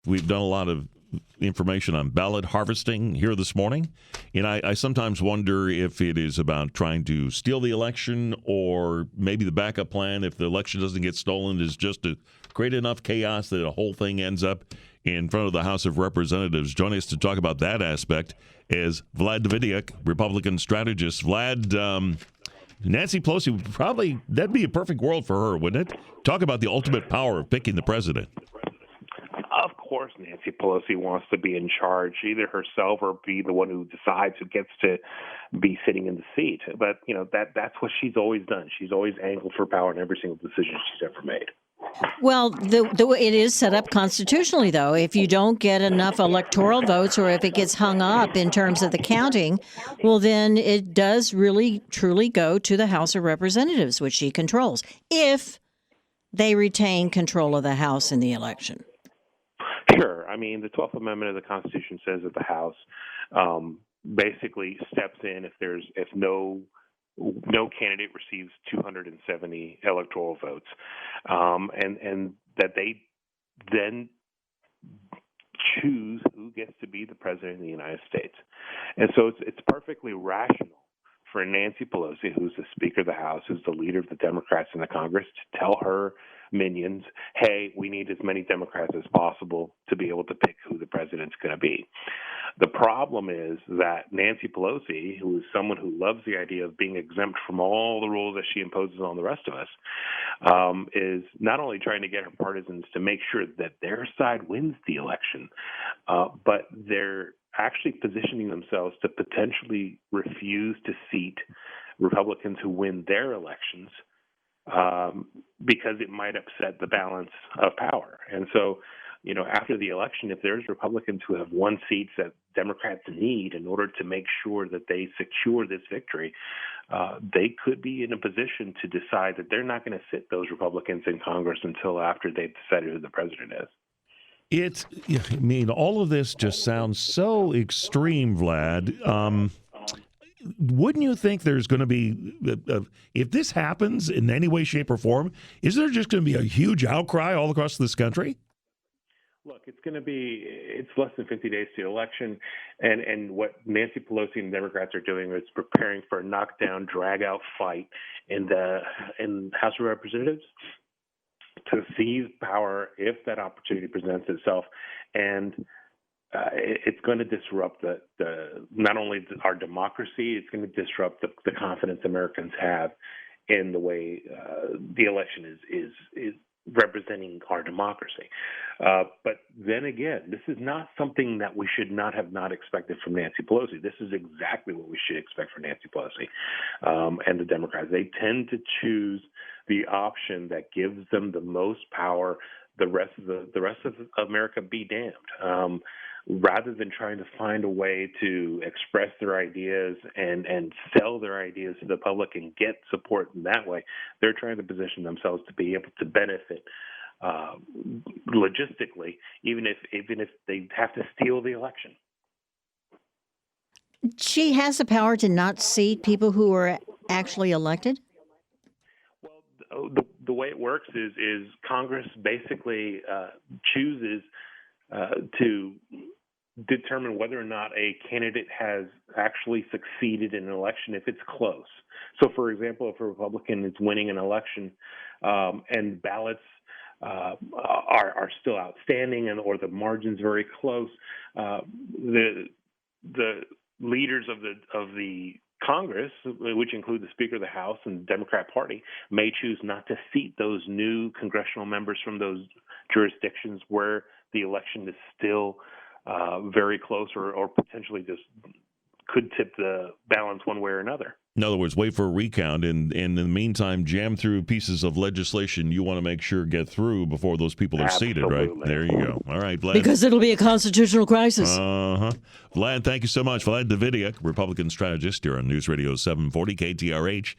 We've done a lot of information on ballot harvesting here this morning, and I sometimes wonder if it is about trying to steal the election, or maybe the backup plan, if the election doesn't get stolen, is just to create enough chaos that the whole thing ends up in front of the House of Representatives. Joining us to talk about that aspect is Vlad Davidiak, Republican strategist. Vlad, Nancy Pelosi, that'd be a perfect world for her, wouldn't it? Talk about the ultimate power of picking the president. Of course, Nancy Pelosi wants to be in charge, either herself or be the one who decides who gets to be sitting in the seat. But, that's what she's always done. She's always angled for power in every single decision she's ever made. Well, the way it is set up constitutionally, though, if you don't get enough electoral votes, or if it gets hung up in terms of the counting, well, then it does really, truly go to the House of Representatives, which she controls, if they retain control of the House in the election. Sure. I mean, the 12th Amendment of the Constitution says that the House basically steps in if no candidate receives 270 electoral votes, and that they then choose who gets to be the president of the United States. And so it's perfectly rational for Nancy Pelosi, who's the Speaker of the House, who's the leader of the Democrats in the Congress, to tell her minions, hey, we need as many Democrats as possible to be able to pick who the president's going to be. The problem is that Nancy Pelosi, who is someone who loves the idea of being exempt from all the rules that she imposes on the rest of us, is not only trying to get her partisans to make sure that their side wins the election, but they're actually positioning themselves to potentially refuse to seat Republicans who win their elections, because it might upset the balance of power. And so, after the election, if there's Republicans who have won seats that Democrats need in order to make sure that they secure this victory, they could be in a position to decide that they're not going to sit those Republicans in Congress until after they've decided who the president is. All of this just sounds so extreme, Vlad. Wouldn't you think there's going to be, if this happens in any way, shape, or form, is there just going to be a huge outcry all across this country? Look, it's less than 50 days to the election, and what Nancy Pelosi and Democrats are doing is preparing for a knockdown, drag-out fight in the House of Representatives to seize power if that opportunity presents itself. And it's going to disrupt not only our democracy, it's going to disrupt the confidence Americans have in the way the election is representing our democracy. But then again, this is not something that we should not have expected from Nancy Pelosi. This is exactly what we should expect from Nancy Pelosi and the Democrats. They tend to choose the option that gives them the most power. The rest of America be damned. Rather than trying to find a way to express their ideas and sell their ideas to the public and get support in that way, they're trying to position themselves to be able to benefit logistically, even if they have to steal the election. She has the power to not seat people who are actually elected? Well, the way it works is Congress basically chooses to determine whether or not a candidate has actually succeeded in an election if it's close. So, for example, if a Republican is winning an election and ballots are still outstanding or the margin's very close, the leaders of the Congress, which include the Speaker of the House and the Democrat Party, may choose not to seat those new congressional members from those jurisdictions where the election is still very close or potentially just could tip the balance one way or another. In other words, wait for a recount, and in the meantime, jam through pieces of legislation you want to make sure get through before those people are seated, right? There you go. All right, Vlad. Because it'll be a constitutional crisis. Vlad, thank you so much. Vlad Davidiak, Republican strategist here on News Radio 740 KTRH.